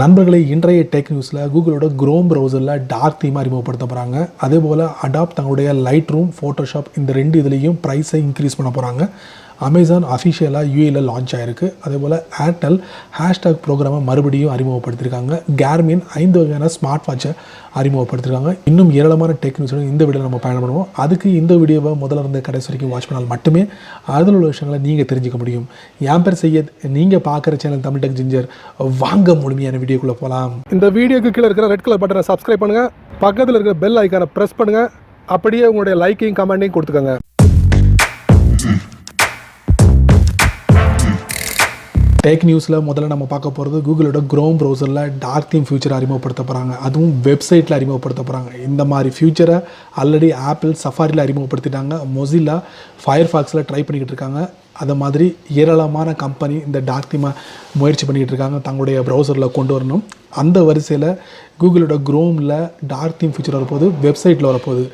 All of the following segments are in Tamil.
நண்பர்களே, இன்றைய டெக் நியூஸில் கூகுளோட குரோம் ப்ரௌசரில் டார்க் தீம் அறிமுகப்படுத்த போகிறாங்க. அதே போல் அடாப் தங்களுடைய லைட் ரூம், ஃபோட்டோஷாப் இந்த ரெண்டு இதுலேயும் ப்ரைஸை இன்க்ரீஸ் பண்ண போகிறாங்க. அமேசான் அஃபிஷியலாக யூஏல லான்ச் ஆகிருக்கு. அதே போல் ஏர்டெல் ஹேஷ்டாக் ப்ரோக்ராமை மறுபடியும் அறிமுகப்படுத்தியிருக்காங்க. கேர்மின் 5 வகையான ஸ்மார்ட் வாட்சை அறிமுகப்படுத்திருக்காங்க. இன்னும் ஏராளமான டெக் நியூஸுடன் இந்த வீடியோவில் நம்ம பயணப்படுவோம். அதுக்கு இந்த வீடியோவை முதல்ல இருந்து கடைசி வரைக்கும் வாட்ச் பண்ணால் மட்டுமே அதில் உள்ள விஷயங்களை நீங்கள் தெரிஞ்சுக்க முடியும். என் பேர் சையத், நீங்கள் பார்க்குற சேனல் தமிழ் டெக் ஜிஞ்சர். வாங்க முழுமையான வீடியோக்குள்ளே போகலாம். இந்த வீடியோக்கு கீழே இருக்கிற ரெட் கலர் பட்டனை சப்ஸ்கிரைப் பண்ணுங்கள், பக்கத்தில் இருக்கிற பெல் ஐக்கானை ப்ரெஸ் பண்ணுங்கள், அப்படியே உங்களுடைய லைக்கையும் கமெண்ட்டையும் கொடுத்துக்கோங்க. டெக் நியூஸில் முதல்ல நம்ம பார்க்க போகிறது கூகுளோட குரோம் ப்ரௌசரில் டார்க் தீம் ஃபியூச்சரை அறிமுகப்படுத்த போகிறாங்க. அதுவும் வெப்சைட்டில் அறிமுகப்படுத்த போகிறாங்க. இந்த மாதிரி ஃபியூச்சரை ஆல்ரெடி ஆப்பிள் சஃபாரியில் அறிமுகப்படுத்திட்டாங்க. மொசில்லா ஃபயர்ஃபாக்ஸில் ட்ரை பண்ணிக்கிட்டு இருக்காங்க. அதை மாதிரி ஏராளமான கம்பெனி இந்த டார்க் தீமை முயற்சி பண்ணிக்கிட்டு இருக்காங்க தங்களுடைய ப்ரௌசரில் கொண்டு வரணும். அந்த வரிசையில் கூகுளோட குரோமில் டார்க் தீம் ஃபியூச்சர் வரப்போகுது, வெப்சைட்டில் வரப்போகுது.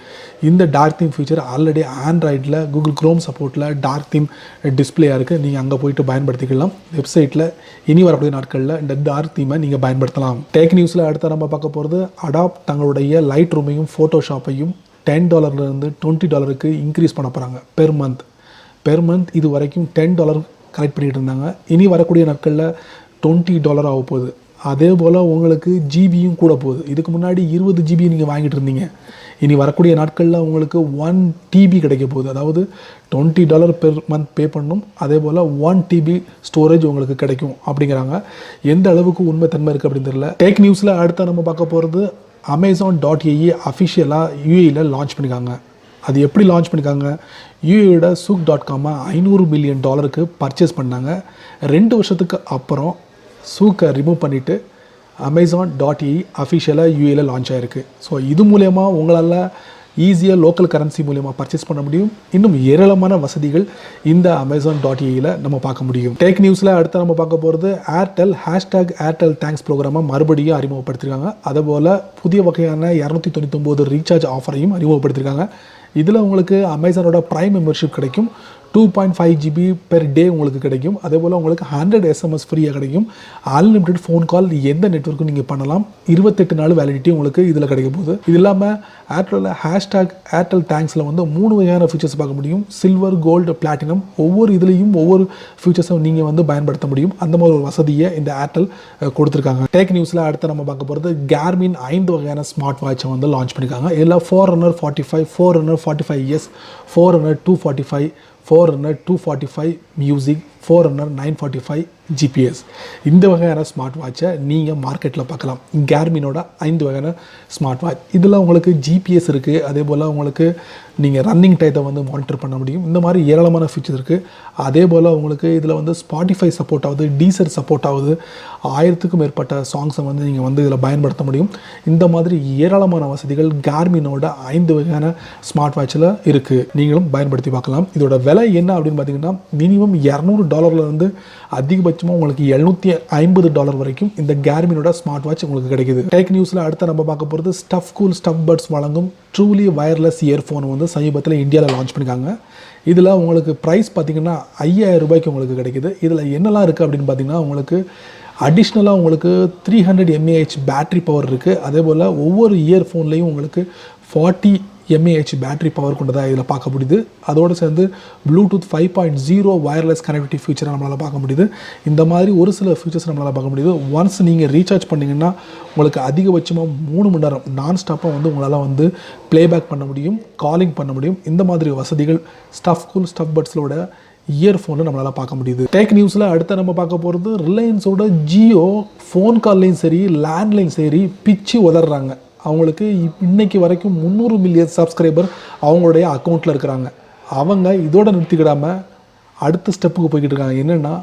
இந்த டார்க் தீம் ஃபியூச்சர் ஆல்ரெடி ஆண்ட்ராய்டில் கூகுள் குரோம் சப்போர்ட்டில் டார்க் தீம் டிஸ்பிளேயாக இருக்குது. நீங்கள் அங்கே போய்ட்டு பயன்படுத்திக்கலாம். வெப்சைட்டில் இனி வரக்கூடிய நாட்களில் இந்த டார்க் தீமை நீங்கள் பயன்படுத்தலாம். டெக் நியூஸில் அடுத்த நம்ம பார்க்க போகிறது அடாப் தங்களுடைய லைட் ரூமையும் ஃபோட்டோஷாப்பையும் $10 $20 இன்க்ரீஸ் பண்ண போகிறாங்க பெர் மந்த். இது வரைக்கும் $10 கலெக்ட் பண்ணிகிட்டு இருந்தாங்க. இனி வரக்கூடிய நாட்களில் $20 ஆக போகுது. அதே போல் உங்களுக்கு ஜிபியும் கூட போகுது. இதுக்கு முன்னாடி 20 GB நீங்கள் வாங்கிட்டு இருந்தீங்க. இனி வரக்கூடிய நாட்களில் உங்களுக்கு 1 TB கிடைக்க போகுது. அதாவது $20 பெர் மந்த் பே பண்ணணும். அதே போல் 1 TB ஸ்டோரேஜ் உங்களுக்கு கிடைக்கும் அப்படிங்கிறாங்க. எந்த அளவுக்கு உண்மை தன்மை இருக்குது அப்படின்னு தெரியல. டெக் நியூஸில் அடுத்த நம்ம பார்க்க போகிறது Amazon.ae அஃபிஷியலாக யூஏல லான்ச் பண்ணியிருக்காங்க. அது எப்படி லான்ச் பண்ணியிருக்காங்க? யூஏயோட Stuffcool $500 மில்லியன் பர்ச்சேஸ் பண்ணாங்க. 2 வருஷத்துக்கு அப்புறம் சூக்கை ரிமூவ் பண்ணிவிட்டு Amazon.ae அஃபிஷியலாக யூஏல லான்ச் ஆகிருக்கு. ஸோ இது மூலயமா உங்களால் ஈஸியாக லோக்கல் கரன்சி மூலயமா பர்ச்சேஸ் பண்ண முடியும். இன்னும் ஏராளமான வசதிகள் இந்த Amazon.aeல நம்ம பார்க்க முடியும். டெக் நியூஸில் அடுத்து நம்ம பார்க்க போகிறது ஏர்டெல் #Airtel தேங்க்ஸ் ப்ரோக்ராமை மறுபடியும் அறிமுகப்படுத்தியிருக்காங்க. அதேபோல் புதிய வகையான 299 ரீசார்ஜ் ஆஃபரையும் அறிமுகப்படுத்தியிருக்காங்க. இதில் உங்களுக்கு அமேசானோட ப்ரைம் மெம்பர்ஷிப் கிடைக்கும். 2.5 GB பெர் டே உங்களுக்கு கிடைக்கும். அதே போல் உங்களுக்கு 100 SMS ஃப்ரீயாக கிடைக்கும். அன்லிமிட்டட் ஃபோன் கால் எந்த நெட்வொர்க்கும் நீங்கள் பண்ணலாம். 28 நாள் வேலிடிட்டி உங்களுக்கு இதில் கிடைக்க போகுது. இது இல்லாமல் ஏர்டெல் #Airtel தேங்க்ஸில் வந்து 3 வகையான ஃபீச்சர்ஸ் பார்க்க முடியும். Silver, gold, platinum. ஒவ்வொரு இதுலேயும் ஒவ்வொரு ஃபீச்சர்ஸும் நீங்கள் வந்து பயன்படுத்த முடியும். அந்த மாதிரி ஒரு வசதியை இந்த ஏர்டெல் கொடுத்துருக்காங்க. டெக் நியூஸில் அடுத்து நம்ம பார்க்க போகிறது கேர்மின் 5 வகையான ஸ்மார்ட் வாட்சை வந்து லான்ச் பண்ணியிருக்காங்க. இதில் Forerunner 45, Forerunner 45S, Forerunner 245, Forerunner 245 music, Forerunner 945 GPS. இந்த வகையான ஸ்மார்ட் வாட்சை நீங்கள் மார்க்கெட்டில் பார்க்கலாம். கேர்மினோட 5 வகையான ஸ்மார்ட் வாட்ச். இதில் உங்களுக்கு GPS இருக்குது. அதே போல் உங்களுக்கு நீங்கள் ரன்னிங் டயத்தை வந்து மானிட்டர் பண்ண முடியும். இந்த மாதிரி ஏராளமான ஃபீச்சர் இருக்குது. அதே போல் உங்களுக்கு இதில் வந்து ஸ்பாட்டிஃபை சப்போர்ட் ஆகுது, டீசர் சப்போர்ட் ஆகுது. 1000க்கும் மேற்பட்ட சாங்ஸை வந்து நீங்கள் வந்து இதில் பயன்படுத்த முடியும். இந்த மாதிரி ஏராளமான வசதிகள் கேர்மினோட 5 வகையான ஸ்மார்ட் வாட்சில் இருக்குது. நீங்களும் பயன்படுத்தி பார்க்கலாம். இதோட விலை என்ன அப்படின்னு பார்த்தீங்கன்னா மினிமம் $200 அதிகபட்சமாக உங்களுக்கு $750 வரைக்கும் இந்த கேர்மினோட ஸ்மார்ட் வாட்ச் உங்களுக்கு கிடைக்குது. டெக் நியூஸில் அடுத்த நம்ம பார்க்க போகிறது ஸ்டஃப்கூல் ஸ்டஃப் வழங்கும் ட்ரூலி வயர்லெஸ் இயர்ஃபோன் வந்து சமீபத்தில் இந்தியாவில் லான்ச் பண்ணியிருக்காங்க. இதில் உங்களுக்கு ப்ரைஸ் பார்த்திங்கன்னா $5000 உங்களுக்கு கிடைக்குது. இதில் என்னெல்லாம் இருக்குது அப்படின்னு பார்த்தீங்கன்னா உங்களுக்கு அடிஷ்னலாக உங்களுக்கு 300 mAh பேட்ரி பவர் இருக்குது. அதே போல் ஒவ்வொரு இயர்ஃபோன்லேயும் உங்களுக்கு 40 mAh பேட்டரி பவர் கொண்டதாக இதில் பார்க்க முடியுது. அதோடு சேர்ந்து ப்ளூடூத் 5.0 வயர்லெஸ் கனெக்டிவிட்டி ஃபீச்சரை நம்மளால் பார்க்க முடியுது. இந்த மாதிரி ஒரு சில ஃபீச்சர்ஸ் நம்மளால் பார்க்க முடியுது. ஒன்ஸ் நீங்கள் ரீசார்ஜ் பண்ணிங்கன்னா உங்களுக்கு அதிகபட்சமாக 3 மணி நேரம் நான் ஸ்டாப்பாக வந்து உங்களால் வந்து ப்ளேபேக் பண்ண முடியும், காலிங் பண்ண முடியும். இந்த மாதிரி வசதிகள் ஸ்டஃப்கூல் ஸ்டஃப்பட்ஸோட இயர்ஃபோனை நம்மளால் பார்க்க முடியுது. டெக் நியூஸில் அடுத்த நம்ம பார்க்க போகிறது ரிலையன்ஸோட ஜியோ ஃபோன் கால்லையும் சரி லேண்ட்லையும் சரி பிச்சு உதறாங்க. அவங்களுக்கு இன்னைக்கு வரைக்கும் 300 மில்லியன் சப்ஸ்கிரைபர் அவங்களுடைய அக்கௌண்ட்டில் இருக்கிறாங்க. அவங்க இதோட நிறுத்திக்கிடாமல் அடுத்த ஸ்டெப்புக்கு போய்கிட்டு இருக்காங்க. என்னென்னா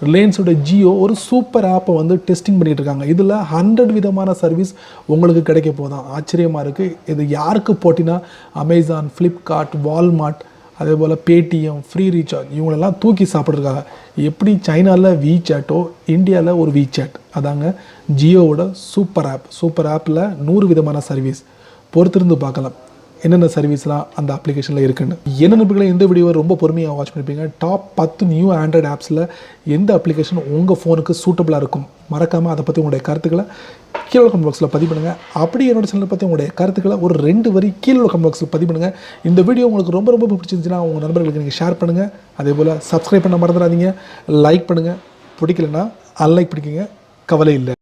ரிலையன்ஸோட ஜியோ ஒரு சூப்பர் ஆப்பை வந்து டெஸ்டிங் பண்ணிகிட்டு இருக்காங்க. இதில் 100 விதமான சர்வீஸ் உங்களுக்கு கிடைக்க போதான். ஆச்சரியமாக இருக்குது. இது யாருக்கு போட்டினா அமேசான், ஃப்ளிப்கார்ட், வால்மார்ட், அதே போல் பேடிஎம், ஃப்ரீ ரீசார்ஜ் இவங்களெல்லாம் தூக்கி சாப்பிட்ருக்காங்க. எப்படி சைனாவில் விசாட்டோ இந்தியாவில் ஒரு விசாட், அதாங்க ஜியோவோட சூப்பர் ஆப்பில் 100 விதமான சர்வீஸ். பொறுத்திருந்து பார்க்கலாம் என்னென்ன சர்வீஸ்லாம் அந்த அப்ளிகேஷனில் இருக்குன்னு. என்ன நம்பிக்கைகளை இந்த வீடியோவை ரொம்ப பொறுமையாக வாட்ச் பண்ணியிருப்பீங்க. டாப் 10 நியூ ஆண்ட்ராய்டு ஆப்ஸில் எந்த அப்ளிகேஷன் உங்கள் ஃபோனுக்கு சூட்டபுளாக இருக்கும் மறக்காமல் அதை பற்றி உங்களுடைய கருத்துக்களை கீழே கமெண்ட் பாக்ஸில் பதிவு பண்ணுங்கள். அப்படியே என்னோட சேனலை பற்றி உங்களுடைய கருத்துக்களை ஒரு 2 வரி கீழே கமெண்ட் பாக்ஸில் பதிவு பண்ணுங்கள். இந்த வீடியோ உங்களுக்கு ரொம்ப ரொம்ப பிடிச்சிருந்துச்சுன்னா உங்கள் நண்பர்களுக்கு நீங்கள் ஷேர் பண்ணுங்கள். அதே போல் சப்ஸ்கிரைப் பண்ண மறந்துடாதீங்க. லைக் பண்ணுங்கள். பிடிக்கலன்னா அன்லைக் பண்ணிக்கங்க, கவலை இல்லை.